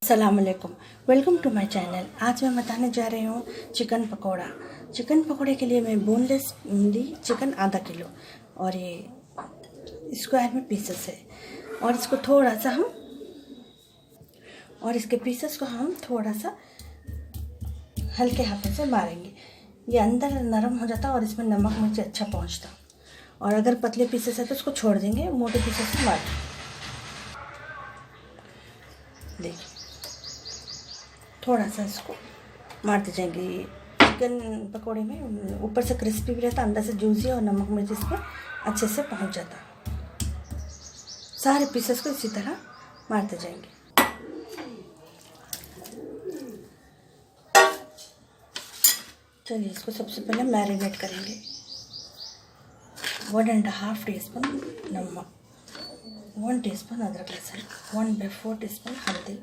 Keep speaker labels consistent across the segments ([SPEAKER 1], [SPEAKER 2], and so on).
[SPEAKER 1] अस्सलाम वालेकुम, welcome to my channel. आज मैं बताने जा रही हूँ चिकन पकोड़ा। चिकन पकोड़े के लिए मैं बोनलेस ली चिकन आधा किलो और ये स्क्वायर में पीसेस है और इसको थोड़ा सा हम इसके पीसेस को हम थोड़ा सा हल्के हाथों से मारेंगे। ये अंदर नरम हो जाता और इसमें नमक मिर्च अच्छा पहुँचता। और अगर पतले पीसेस है तो उसको छोड़ देंगे, मोटे पीसेस से मार देखिए थोड़ा सा इसको मारते जाएंगे। चिकन पकोड़े में ऊपर से क्रिस्पी भी रहता, अंदर से जूसी और नमक मिर्च इस पर अच्छे से पहुंच जाता। सारे पीसेस को इसी तरह मारते जाएंगे। चलिए इसको सबसे पहले मैरिनेट करेंगे। 1.5 टीस्पून नमक, 1 टीस्पून अदरक लहसुन, 1/4 टीस्पून हल्दी,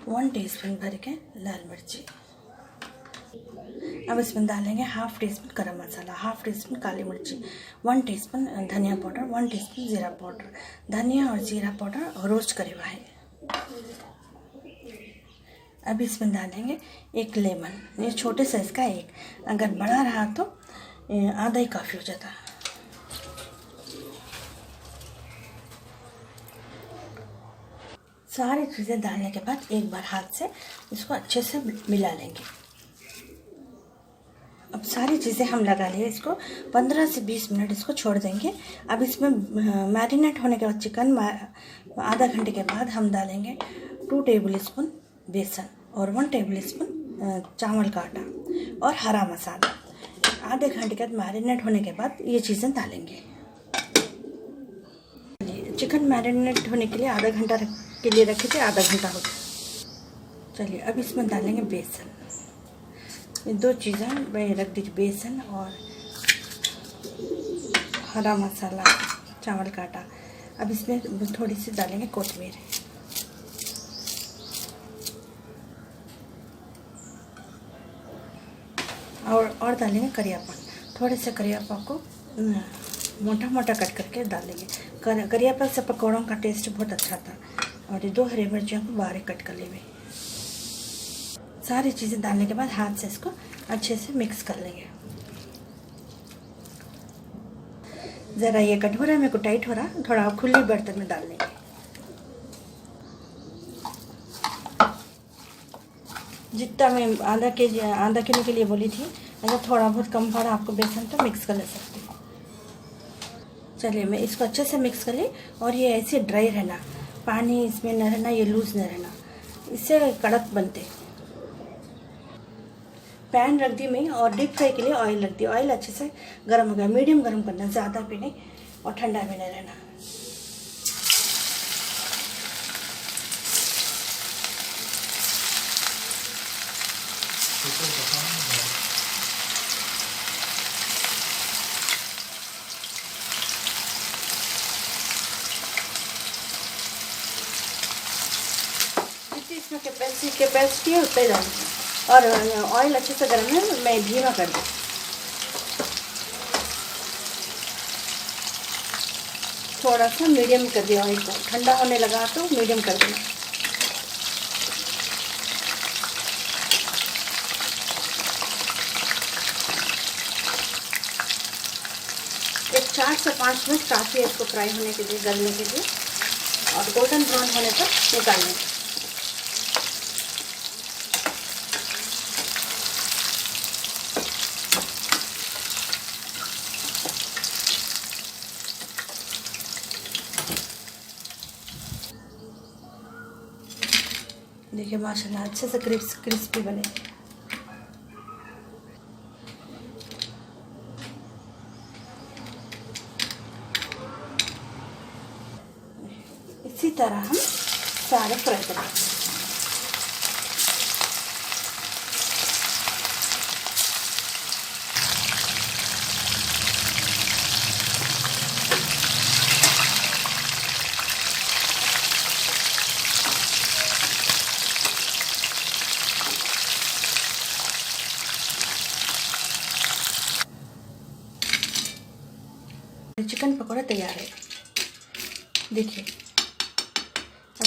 [SPEAKER 1] 1 टीस्पून भर के लाल मिर्ची। अब इसमें डालेंगे 1/2 टीस्पून गरम मसाला, 1/2 टीस्पून काली मिर्ची, 1 टीस्पून धनिया पाउडर, 1 टीस्पून जीरा पाउडर। धनिया और जीरा पाउडर रोस्ट करे हुआ है। अब इसमें डालेंगे 1 लेमन, ये छोटे साइज़ का एक, अगर बड़ा रहा तो आधा ही काफ़ी हो जाता। सारी चीज़ें डालने के बाद एक बार हाथ से इसको अच्छे से मिला लेंगे। अब सारी चीज़ें हम लगा लिए, इसको 15 से 20 मिनट इसको छोड़ देंगे। अब इसमें मैरिनेट होने के बाद चिकन आधा घंटे के बाद हम डालेंगे 2 टेबल स्पून बेसन और 1 टेबल स्पून चावल का आटा और हरा मसाला। आधे घंटे के बाद मैरिनेट होने के बाद ये चीज़ें डालेंगे। चिकन मैरिनेट होने के लिए आधा घंटा के लिए रखे थे, आधा घंटा हो गया। चलिए अब इसमें डालेंगे बेसन। ये 2 चीज़ें मैं रख दीजिए, बेसन और हरा मसाला, चावल का आटा। अब इसमें थोड़ी सी डालेंगे कोथिमीर और डालेंगे करियापन। थोड़े से करियापन को मोटा मोटा कट करके डालेंगे। करियापन से पकौड़ों का टेस्ट बहुत अच्छा था। और ये 2 हरी मिर्चियों को बारीक कट कर लेंगे। सारी चीज़ें डालने के बाद हाथ से इसको अच्छे से मिक्स कर लेंगे। ज़रा ये कटोरा है, मेरे को टाइट हो रहा, थोड़ा खुले बर्तन में डाल लेंगे। जितना मैं आधा किलो के लिए बोली थी, अगर थोड़ा बहुत कम पड़ा आपको बेसन तो मिक्स कर ले सकते हैं। चलिए मैं इसको अच्छे से मिक्स कर ली और ये ऐसे ड्राई रहना, पानी इसमें न रहना, ये लूज न रहना, इससे कड़क बनते। पैन रख दी मैं और डीप फ्राई के लिए ऑयल रख दी। ऑयल अच्छे से गर्म हो गया, मीडियम गर्म करना, ज़्यादा भी नहीं और ठंडा भी नहीं रहना। इसमें कैपेसिटी है उतना ही डालूंगी और ऑयल अच्छे से गर्म है, मैं धीमा कर दूँ। थोड़ा सा मीडियम कर दिया ऑयल को, ठंडा होने लगा तो मीडियम कर देना। एक 4 से 5 मिनट काफ़ी है इसको फ्राई होने के लिए, गलने के लिए, और गोल्डन ब्राउन होने तक निकालने। देखिए माशाल्लाह अच्छे से क्रिस्पी बने। इसी तरह हम सारे फ्राई करेंगे। चिकन पकौड़ा तैयार है। देखिए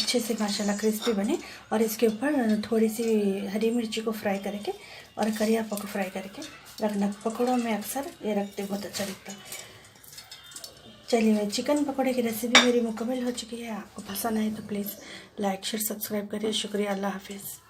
[SPEAKER 1] अच्छे से माशाल्लाह क्रिस्पी बने। और इसके ऊपर थोड़ी सी हरी मिर्ची को फ्राई करके और करियापा को फ्राई करके रखना। पकौड़ों में अक्सर ये रखते बहुत अच्छा लगता है। चलिए, चिकन पकौड़े की रेसिपी मेरी मुकम्मल हो चुकी है। आपको पसंद आए तो प्लीज़ लाइक शेयर सब्सक्राइब करिए। शुक्रिया, अल्लाह हाफिज़।